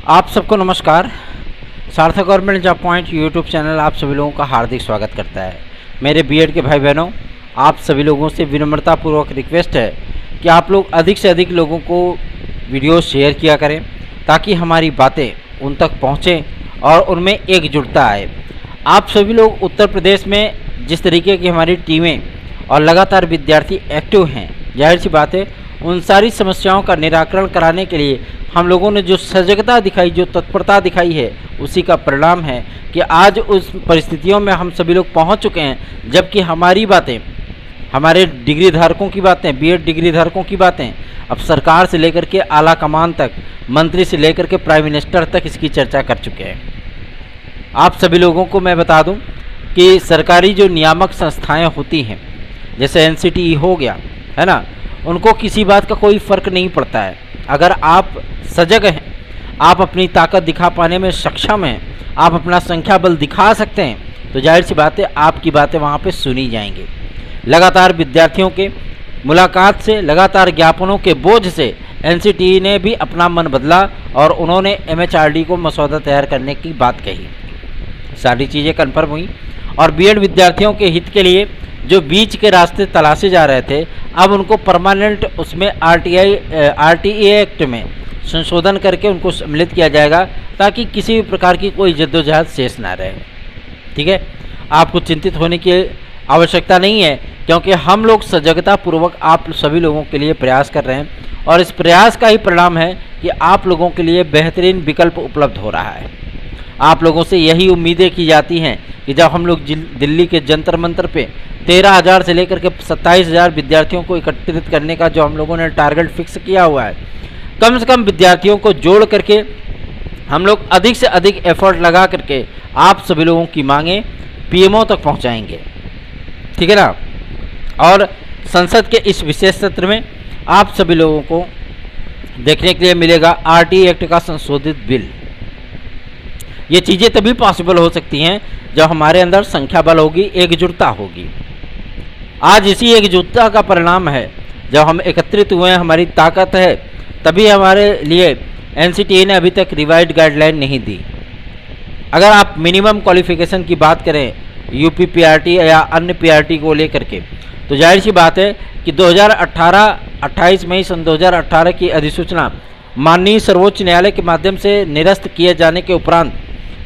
आप सबको नमस्कार। सार्थक government job point YouTube channel आप सभी लोगों का हार्दिक स्वागत करता है। मेरे बीएड के भाई बहनों, आप सभी लोगों से विनम्रतापूर्वक रिक्वेस्ट है कि आप लोग अधिक से अधिक लोगों को वीडियो शेयर किया करें ताकि हमारी बातें उन तक पहुँचें और उनमें एकजुटता आए। आप सभी लोग उत्तर प्रदेश में जिस तरीके की हमारी टीमें और लगातार विद्यार्थी एक्टिव हैं, जाहिर सी बात है उन सारी समस्याओं का निराकरण कराने के लिए हम लोगों ने जो सजगता दिखाई, जो तत्परता दिखाई है, उसी का परिणाम है कि आज उस परिस्थितियों में हम सभी लोग पहुंच चुके हैं जबकि हमारी बातें, हमारे डिग्री धारकों की बातें, बीएड डिग्री धारकों की बातें अब सरकार से लेकर के आला कमान तक, मंत्री से लेकर के प्राइम मिनिस्टर तक इसकी चर्चा कर चुके हैं। आप सभी लोगों को मैं बता दूं कि सरकारी जो नियामक संस्थाएं होती हैं, जैसे एनसीटीई हो गया, है ना, उनको किसी बात का कोई फ़र्क नहीं पड़ता है। अगर आप सजग हैं, आप अपनी ताकत दिखा पाने में सक्षम हैं, आप अपना संख्या बल दिखा सकते हैं, तो जाहिर सी बात है आपकी बातें वहाँ पे सुनी जाएंगी। लगातार विद्यार्थियों के मुलाकात से, लगातार ज्ञापनों के बोझ से एनसीटीई ने भी अपना मन बदला और उन्होंने एमएचआरडी को मसौदा तैयार करने की बात कही। सारी चीज़ें कन्फर्म हुई और बीएड विद्यार्थियों के हित के लिए जो बीच के रास्ते तलाशे जा रहे थे, अब उनको परमानेंट उसमें आरटीए एक्ट में संशोधन करके उनको सम्मिलित किया जाएगा ताकि किसी भी प्रकार की कोई जद्दोजहद शेष ना रहे। ठीक है, आपको चिंतित होने की आवश्यकता नहीं है क्योंकि हम लोग सजगता पूर्वक आप सभी लोगों के लिए प्रयास कर रहे हैं और इस प्रयास का ही परिणाम है कि आप लोगों के लिए बेहतरीन विकल्प उपलब्ध हो रहा है। आप लोगों से यही उम्मीदें की जाती हैं कि जब हम लोग दिल्ली के जंतर मंतर पे 13,000 से लेकर के 27,000 विद्यार्थियों को एकत्रित करने का जो हम लोगों ने टारगेट फिक्स किया हुआ है, कम से कम विद्यार्थियों को जोड़ करके हम लोग अधिक से अधिक एफर्ट लगा करके आप सभी लोगों की मांगें पीएमओ तक पहुंचाएंगे। ठीक है ना। और संसद के इस विशेष सत्र में आप सभी लोगों को देखने के लिए मिलेगा आरटीए एक्ट का संशोधित बिल। ये चीज़ें तभी पॉसिबल हो सकती हैं जब हमारे अंदर संख्या बल होगी, एकजुटता होगी। आज इसी एकजुटता का परिणाम है, जब हम एकत्रित हुए हैं, हमारी ताकत है, तभी हमारे लिए एनसीटीई ने अभी तक रिवाइज्ड गाइडलाइन नहीं दी। अगर आप मिनिमम क्वालिफिकेशन की बात करें यूपी पीआरटी या अन्य पीआरटी को लेकर के, तो जाहिर सी बात है कि 28 मई सन 2018 की अधिसूचना माननीय सर्वोच्च न्यायालय के माध्यम से निरस्त किए जाने के उपरांत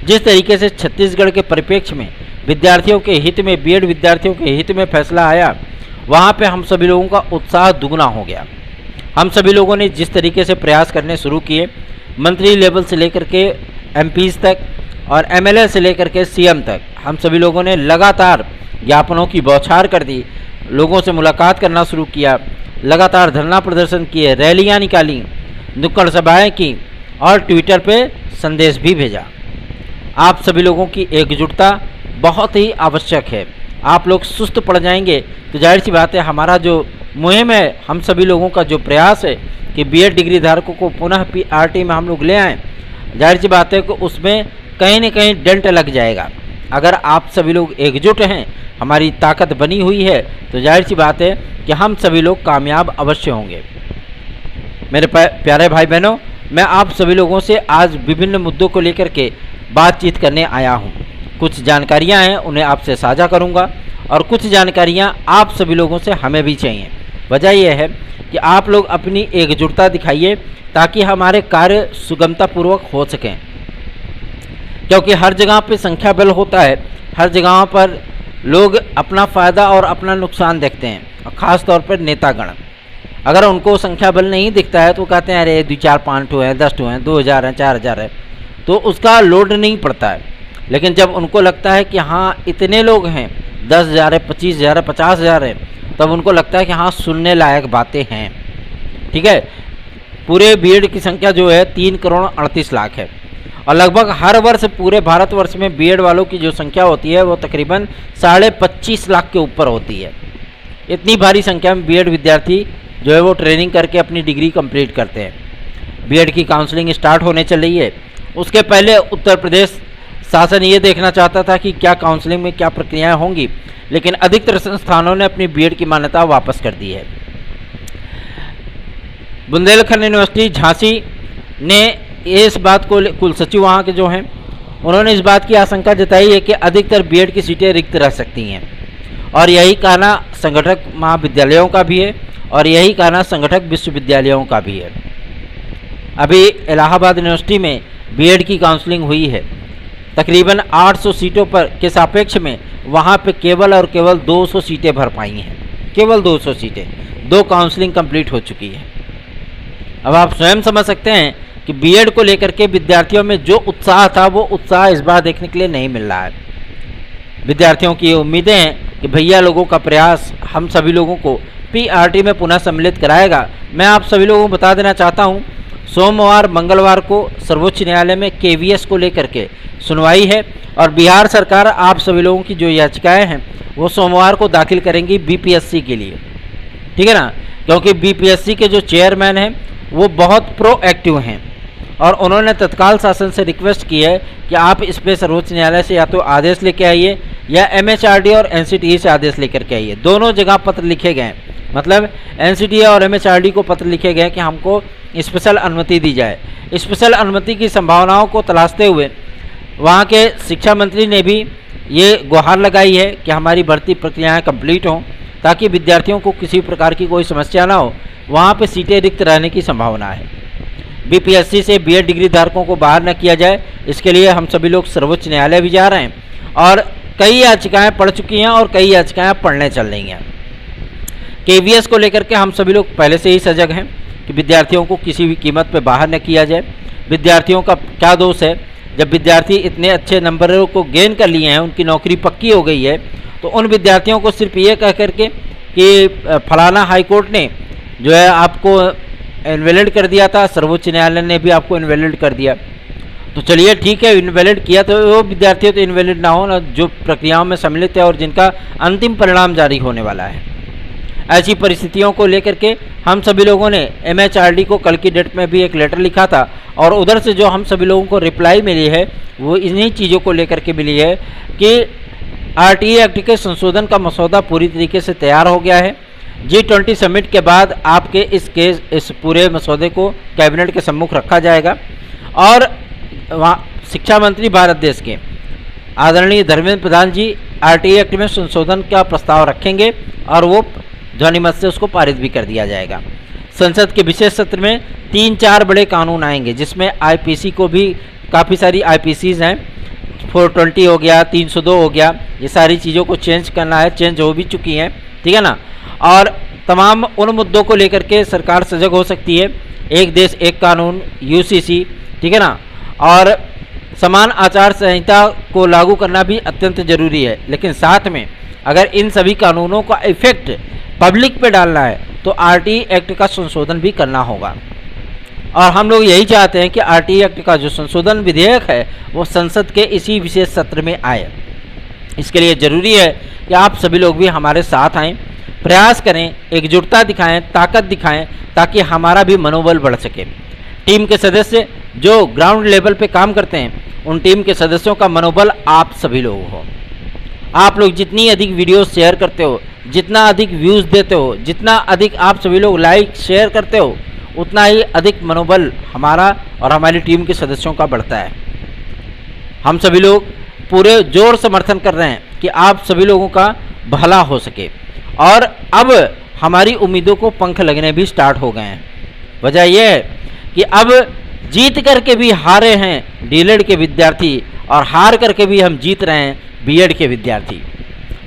जिस तरीके से छत्तीसगढ़ के परिप्रेक्ष्य में विद्यार्थियों के हित में, बीएड विद्यार्थियों के हित में फैसला आया, वहाँ पे हम सभी लोगों का उत्साह दुगना हो गया। हम सभी लोगों ने जिस तरीके से प्रयास करने शुरू किए, मंत्री लेवल से लेकर के एमपीज तक और एमएलए से लेकर के सीएम तक, हम सभी लोगों ने लगातार ज्ञापनों की बौछार कर दी, लोगों से मुलाकात करना शुरू किया, लगातार धरना प्रदर्शन किए, रैलियाँ निकाली, नुक्कड़ सभाएँ की और ट्विटर पे संदेश भी भेजा। आप सभी लोगों की एकजुटता बहुत ही आवश्यक है। आप लोग सुस्त पड़ जाएंगे तो जाहिर सी बात है हमारा जो मुहिम है, हम सभी लोगों का जो प्रयास है कि बीएड डिग्री धारकों को पुनः पीआरटी में हम लोग ले आएँ, जाहिर सी बात है कि उसमें कहीं न कहीं डेंट लग जाएगा। अगर आप सभी लोग एकजुट हैं, हमारी ताकत बनी हुई है, तो जाहिर सी बात है कि हम सभी लोग कामयाब अवश्य होंगे। मेरे प्यारे भाई बहनों, मैं आप सभी लोगों से आज विभिन्न मुद्दों को लेकर के बातचीत करने आया हूँ। कुछ जानकारियाँ हैं, उन्हें आपसे साझा करूँगा और कुछ जानकारियाँ आप सभी लोगों से हमें भी चाहिए। वजह यह है कि आप लोग अपनी एकजुटता दिखाइए ताकि हमारे कार्य सुगमतापूर्वक हो सकें, क्योंकि हर जगह पे संख्या बल होता है, हर जगह पर लोग अपना फ़ायदा और अपना नुकसान देखते हैं, और ख़ास तौर पर नेतागण। अगर उनको संख्या बल नहीं दिखता है तो कहते हैं अरे 2 4 5 ठो हैं, 10 ठो हैं, 2000 हैं, 4000 है, तो उसका लोड नहीं पड़ता है। लेकिन जब उनको लगता है कि हाँ इतने लोग हैं, 10,000 है, 25,000 है, 50,000 है, तब उनको लगता है कि हाँ सुनने लायक बातें हैं। ठीक है, पूरे बीएड की संख्या जो है 3,38,00,000 है और लगभग हर वर्ष पूरे भारतवर्ष में बीएड वालों की जो संख्या होती है वो तकरीबन 25.5 लाख के ऊपर होती है। इतनी भारी संख्या में बीएड विद्यार्थी जो है वो ट्रेनिंग करके अपनी डिग्री कंप्लीट करते हैं। बीएड की काउंसलिंग स्टार्ट होने चल रही है। उसके पहले उत्तर प्रदेश शासन ये देखना चाहता था कि क्या काउंसलिंग में क्या प्रक्रियाएं होंगी, लेकिन अधिकतर संस्थानों ने अपनी बीएड की मान्यता वापस कर दी है। बुंदेलखंड यूनिवर्सिटी झांसी ने इस बात को कुल सचिव वहाँ के जो हैं उन्होंने इस बात की आशंका जताई है कि अधिकतर बीएड की सीटें रिक्त रह सकती हैं और यही कहना संगठक महाविद्यालयों का भी है और यही कहना संगठक विश्वविद्यालयों का भी है। अभी इलाहाबाद यूनिवर्सिटी में बीएड की काउंसलिंग हुई है, तकरीबन 800 सीटों पर के सापेक्ष में वहाँ पे केवल और केवल 200 सीटें भर पाई हैं, केवल 200 सीटें, 2 काउंसलिंग कंप्लीट हो चुकी है। अब आप स्वयं समझ सकते हैं कि बीएड को लेकर के विद्यार्थियों में जो उत्साह था वो उत्साह इस बार देखने के लिए नहीं मिल रहा है। विद्यार्थियों की उम्मीदें हैं कि भैया लोगों का प्रयास हम सभी लोगों को पीआरटी में पुनः सम्मिलित कराएगा। मैं आप सभी लोगों को बता देना चाहता हूं, सोमवार मंगलवार को सर्वोच्च न्यायालय में केवीएस को लेकर के सुनवाई है और बिहार सरकार आप सभी लोगों की जो याचिकाएं हैं वो सोमवार को दाखिल करेंगी बीपीएससी के लिए, ठीक है ना, क्योंकि बीपीएससी के जो चेयरमैन हैं वो बहुत प्रोएक्टिव हैं और उन्होंने तत्काल शासन से रिक्वेस्ट की है कि आप इस पर सर्वोच्च न्यायालय से या तो आदेश लेके आइए या एमएचआरडी और एनसीटीई से आदेश लेकर के आइए। दोनों जगह पत्र लिखे गए, मतलब एनसीटीई और एमएचआरडी को पत्र लिखे गए कि हमको स्पेशल अनुमति दी जाए। स्पेशल अनुमति की संभावनाओं को तलाशते हुए वहाँ के शिक्षा मंत्री ने भी ये गुहार लगाई है कि हमारी भर्ती प्रक्रियाएँ कंप्लीट हों ताकि विद्यार्थियों को किसी प्रकार की कोई समस्या ना हो। वहाँ पे सीटें रिक्त रहने की संभावना है। बीपीएससी से बीएड डिग्री धारकों को बाहर न किया जाए, इसके लिए हम सभी लोग सर्वोच्च न्यायालय भी जा रहे हैं और कई याचिकाएं पढ़ चुकी हैं और कई याचिकाएं पढ़ने चल रही हैं। केवीएस को लेकर के हम सभी लोग पहले से ही सजग हैं कि विद्यार्थियों को किसी भी कीमत पर बाहर न किया जाए। विद्यार्थियों का क्या दोष है, जब विद्यार्थी इतने अच्छे नंबरों को गेन कर लिए हैं, उनकी नौकरी पक्की हो गई है, तो उन विद्यार्थियों को सिर्फ ये कह करके कि फलाना हाईकोर्ट ने जो है आपको इनवैलिड कर दिया था, सर्वोच्च न्यायालय ने भी आपको इनवैलिड कर दिया, तो चलिए ठीक है, इनवैलिड किया तो वो विद्यार्थी तो इनवैलिड ना हो ना जो प्रक्रियाओं में सम्मिलित है और जिनका अंतिम परिणाम जारी होने वाला है। ऐसी परिस्थितियों को लेकर के हम सभी लोगों ने एमएचआरडी को कल की डेट में भी एक लेटर लिखा था और उधर से जो हम सभी लोगों को रिप्लाई मिली है वो इन्हीं चीज़ों को लेकर के मिली है कि आरटीए एक्ट के संशोधन का मसौदा पूरी तरीके से तैयार हो गया है। G20 समिट के बाद आपके इस पूरे मसौदे को कैबिनेट के सम्मुख रखा जाएगा और वहाँ शिक्षा मंत्री भारत देश के आदरणीय धर्मेंद्र प्रधान जी आरटीए एक्ट में संशोधन का प्रस्ताव रखेंगे और वो ध्वनिमत से उसको पारित भी कर दिया जाएगा। संसद के विशेष सत्र में 3-4 बड़े कानून आएंगे जिसमें आईपीसी को भी काफ़ी सारी आईपीसीज हैं, 420 हो गया, 302 हो गया, ये सारी चीज़ों को चेंज करना है, चेंज हो भी चुकी हैं, ठीक है ना। और तमाम उन मुद्दों को लेकर के सरकार सजग हो सकती है। एक देश एक कानून यूसीसी, ठीक है ना, और समान आचार संहिता को लागू करना भी अत्यंत जरूरी है। लेकिन साथ में अगर इन सभी कानूनों का इफेक्ट पब्लिक पे डालना है तो आरटीए एक्ट का संशोधन भी करना होगा और हम लोग यही चाहते हैं कि आरटीए एक्ट का जो संशोधन विधेयक है वो संसद के इसी विशेष सत्र में आए। इसके लिए ज़रूरी है कि आप सभी लोग भी हमारे साथ आएँ, प्रयास करें, एकजुटता दिखाएं, ताकत दिखाएं ताकि हमारा भी मनोबल बढ़ सके। टीम के सदस्य जो ग्राउंड लेवल पे काम करते हैं उन टीम के सदस्यों का मनोबल आप सभी लोग हो। आप लोग जितनी अधिक वीडियोस शेयर करते हो, जितना अधिक व्यूज़ देते हो, जितना अधिक आप सभी लोग लाइक शेयर करते हो, उतना ही अधिक मनोबल हमारा और हमारी टीम के सदस्यों का बढ़ता है। हम सभी लोग पूरे जोर समर्थन कर रहे हैं कि आप सभी लोगों का भला हो सके और अब हमारी उम्मीदों को पंख लगने भी स्टार्ट हो गए हैं। वजह यह है कि अब जीत करके भी हारे हैं डीएलएड के विद्यार्थी और हार करके भी हम जीत रहे हैं बीएड के विद्यार्थी।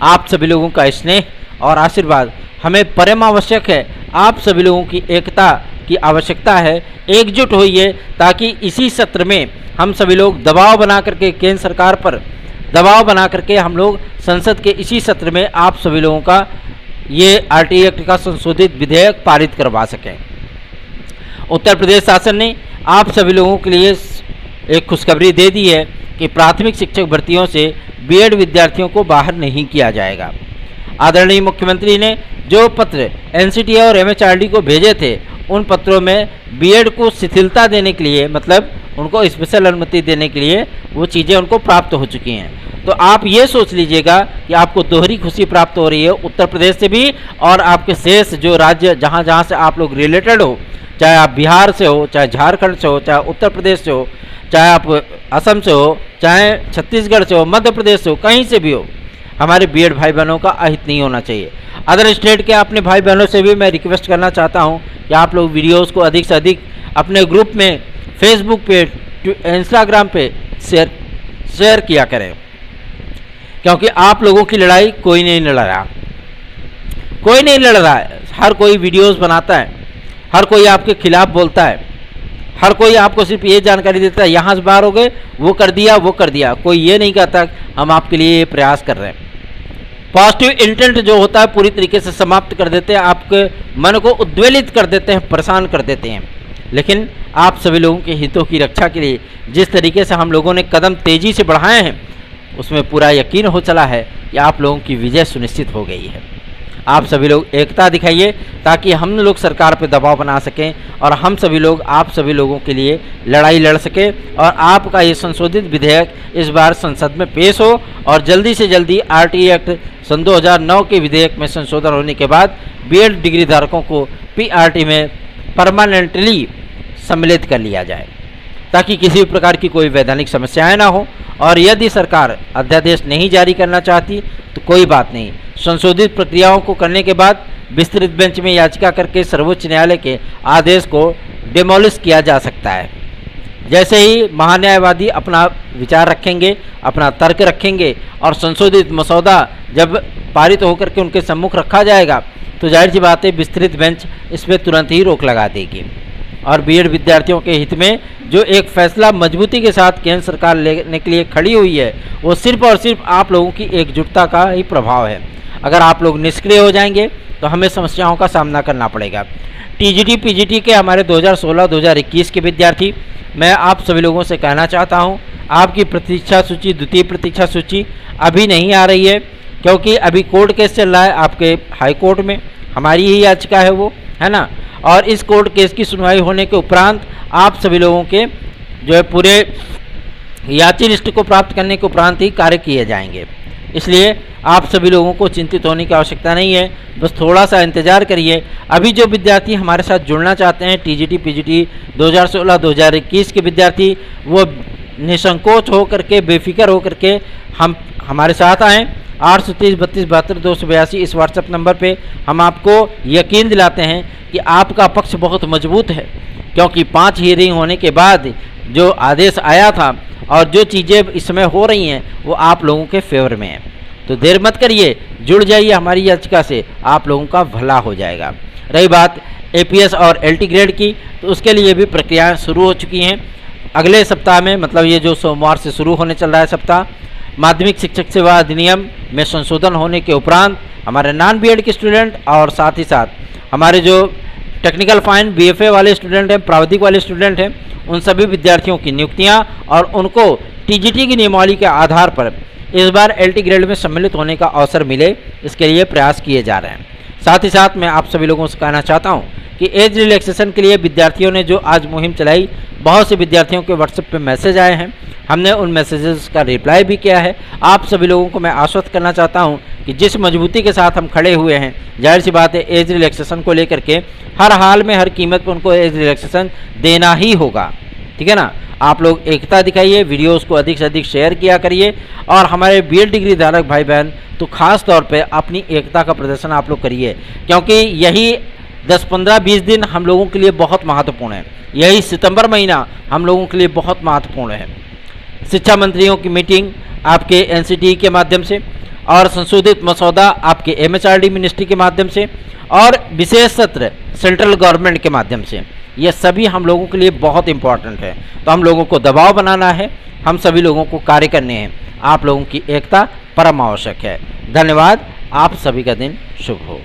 आप सभी लोगों का स्नेह और आशीर्वाद हमें परम आवश्यक है। आप सभी लोगों की एकता की आवश्यकता है। एकजुट होइए ताकि इसी सत्र में हम सभी लोग दबाव बना करके केंद्र सरकार पर दबाव बना करके हम लोग संसद के इसी सत्र में आप सभी लोगों का ये आरटीए एक्ट का संशोधित विधेयक पारित करवा सकें। उत्तर प्रदेश शासन ने आप सभी लोगों के लिए एक खुशखबरी दे दी है कि प्राथमिक शिक्षक भर्तियों से बीएड विद्यार्थियों को बाहर नहीं किया जाएगा। आदरणीय मुख्यमंत्री ने जो पत्र एनसीटीई और एमएचआरडी को भेजे थे उन पत्रों में बीएड को शिथिलता देने के लिए, मतलब उनको स्पेशल अनुमति देने के लिए वो चीज़ें उनको प्राप्त हो चुकी हैं। तो आप ये सोच लीजिएगा कि आपको दोहरी खुशी प्राप्त हो रही है, उत्तर प्रदेश से भी और आपके शेष जो राज्य जहाँ जहाँ से आप लोग रिलेटेड हो, चाहे आप बिहार से हो, चाहे झारखंड से हो, चाहे उत्तर प्रदेश से हो, चाहे आप असम से हो, चाहे छत्तीसगढ़ से हो, मध्य प्रदेश से हो, कहीं से भी हो, हमारे बीएड भाई बहनों का अहित नहीं होना चाहिए। अदर स्टेट के अपने भाई बहनों से भी मैं रिक्वेस्ट करना चाहता हूं कि आप लोग वीडियोस को अधिक से अधिक अपने ग्रुप में, फेसबुक पे, इंस्टाग्राम पे शेयर किया करें, क्योंकि आप लोगों की लड़ाई कोई नहीं लड़ रहा, कोई नहीं लड़ रहा है। हर कोई वीडियोस बनाता है, हर कोई आपके खिलाफ बोलता है, हर कोई आपको सिर्फ ये जानकारी देता है यहाँ से बाहर हो गए, वो कर दिया, कोई ये नहीं कहता हम आपके लिए ये प्रयास कर रहे हैं। पॉजिटिव इंटेंट जो होता है पूरी तरीके से समाप्त कर देते हैं, आपके मन को उद्वेलित कर देते हैं, परेशान कर देते हैं। लेकिन आप सभी लोगों के हितों की रक्षा के लिए जिस तरीके से हम लोगों ने कदम तेजी से बढ़ाए हैं, उसमें पूरा यकीन हो चला है कि आप लोगों की विजय सुनिश्चित हो गई है। आप सभी लोग एकता दिखाइए ताकि हम लोग सरकार पर दबाव बना सकें और हम सभी लोग आप सभी लोगों के लिए लड़ाई लड़ सकें और आपका ये संशोधित विधेयक इस बार संसद में पेश हो और जल्दी से जल्दी आरटीई एक्ट सन 2009 के विधेयक में संशोधन होने के बाद बीएड डिग्री धारकों को पीआरटी में परमानेंटली सम्मिलित कर लिया जाए, ताकि किसी भी प्रकार की कोई वैधानिक समस्याएं ना हो। और यदि सरकार अध्यादेश नहीं जारी करना चाहती तो कोई बात नहीं, संशोधित प्रक्रियाओं को करने के बाद विस्तृत बेंच में याचिका करके सर्वोच्च न्यायालय के आदेश को डिमोलिश किया जा सकता है। जैसे ही महान्यायवादी अपना विचार रखेंगे, अपना तर्क रखेंगे और संशोधित मसौदा जब पारित होकर के उनके सम्मुख रखा जाएगा तो जाहिर सी बात है विस्तृत बेंच इस पर तुरंत ही रोक लगा देगी। और बीएड विद्यार्थियों के हित में जो एक फैसला मजबूती के साथ केंद्र सरकार लेने के लिए खड़ी हुई है, वो सिर्फ और सिर्फ आप लोगों की एकजुटता का ही प्रभाव है। अगर आप लोग निष्क्रिय हो जाएंगे तो हमें समस्याओं का सामना करना पड़ेगा। टीजीटी पीजीटी के हमारे 2016-2021 के विद्यार्थी, मैं आप सभी लोगों से कहना चाहता हूं, आपकी प्रतीक्षा सूची, द्वितीय प्रतीक्षा सूची अभी नहीं आ रही है, क्योंकि अभी कोर्ट केस चल रहा है आपके हाई कोर्ट में, हमारी ही याचिका है वो, है ना। और इस कोर्ट केस की सुनवाई होने के उपरांत आप सभी लोगों के जो है पूरे याची लिस्ट को प्राप्त करने के उपरांत ही कार्य किए जाएंगे। इसलिए आप सभी लोगों को चिंतित होने की आवश्यकता नहीं है, बस थोड़ा सा इंतजार करिए। अभी जो विद्यार्थी हमारे साथ जुड़ना चाहते हैं, टीजीटी पीजीटी 2016-2021 के विद्यार्थी, वो निसंकोच हो करके, बेफिक्र हो करके हमारे साथ आएँ। 830-32-72-282 इस व्हाट्सएप नंबर पे हम आपको यकीन दिलाते हैं कि आपका पक्ष बहुत मजबूत है, क्योंकि 5 हियरिंग होने के बाद जो आदेश आया था और जो चीज़ें इस समय हो रही हैं वो आप लोगों के फेवर में है। तो देर मत करिए, जुड़ जाइए हमारी याचिका से, आप लोगों का भला हो जाएगा। रही बात एपीएस और एलटी ग्रेड की, तो उसके लिए भी प्रक्रियाएं शुरू हो चुकी हैं। अगले सप्ताह में, मतलब ये जो सोमवार से शुरू होने चल रहा है सप्ताह, माध्यमिक शिक्षक सेवा अधिनियम में संशोधन होने के उपरांत हमारे नॉन बीएड के स्टूडेंट और साथ ही साथ हमारे जो टेक्निकल फाइन बीएफए वाले स्टूडेंट हैं, प्राविधिक वाले स्टूडेंट हैं, उन सभी विद्यार्थियों की नियुक्तियां और उनको टीजीटी की नियमावली के आधार पर इस बार एलटी ग्रेड में सम्मिलित होने का अवसर मिले, इसके लिए प्रयास किए जा रहे हैं। साथ ही साथ मैं आप सभी लोगों से कहना चाहता हूं कि एज रिलैक्सेशन के लिए विद्यार्थियों ने जो आज मुहिम चलाई, बहुत से विद्यार्थियों के व्हाट्सएप पे मैसेज आए हैं, हमने उन मैसेजेस का रिप्लाई भी किया है। आप सभी लोगों को मैं आश्वस्त करना चाहता हूं कि जिस मजबूती के साथ हम खड़े हुए हैं, जाहिर सी बात है एज रिलैक्सेशन को लेकर के हर हाल में, हर कीमत पर उनको एज रिलैक्सेशन देना ही होगा, ठीक है ना। आप लोग एकता दिखाइए, वीडियोस को अधिक से अधिक शेयर किया करिए और हमारे बीएड डिग्री धारक भाई बहन तो खास तौर पे अपनी एकता का प्रदर्शन आप लोग करिए, क्योंकि यही 10, 15, 20 दिन हम लोगों के लिए बहुत महत्वपूर्ण है। यही सितंबर महीना हम लोगों के लिए बहुत महत्वपूर्ण है। शिक्षा मंत्रियों की मीटिंग आपके एनसीटी के माध्यम से और संशोधित मसौदा आपके एमएचआरडी मिनिस्ट्री के माध्यम से और विशेष सत्र सेंट्रल गवर्नमेंट के माध्यम से, ये सभी हम लोगों के लिए बहुत इंपॉर्टेंट है। तो हम लोगों को दबाव बनाना है, हम सभी लोगों को कार्य करने हैं। आप लोगों की एकता परम आवश्यक है। धन्यवाद। आप सभी का दिन शुभ हो।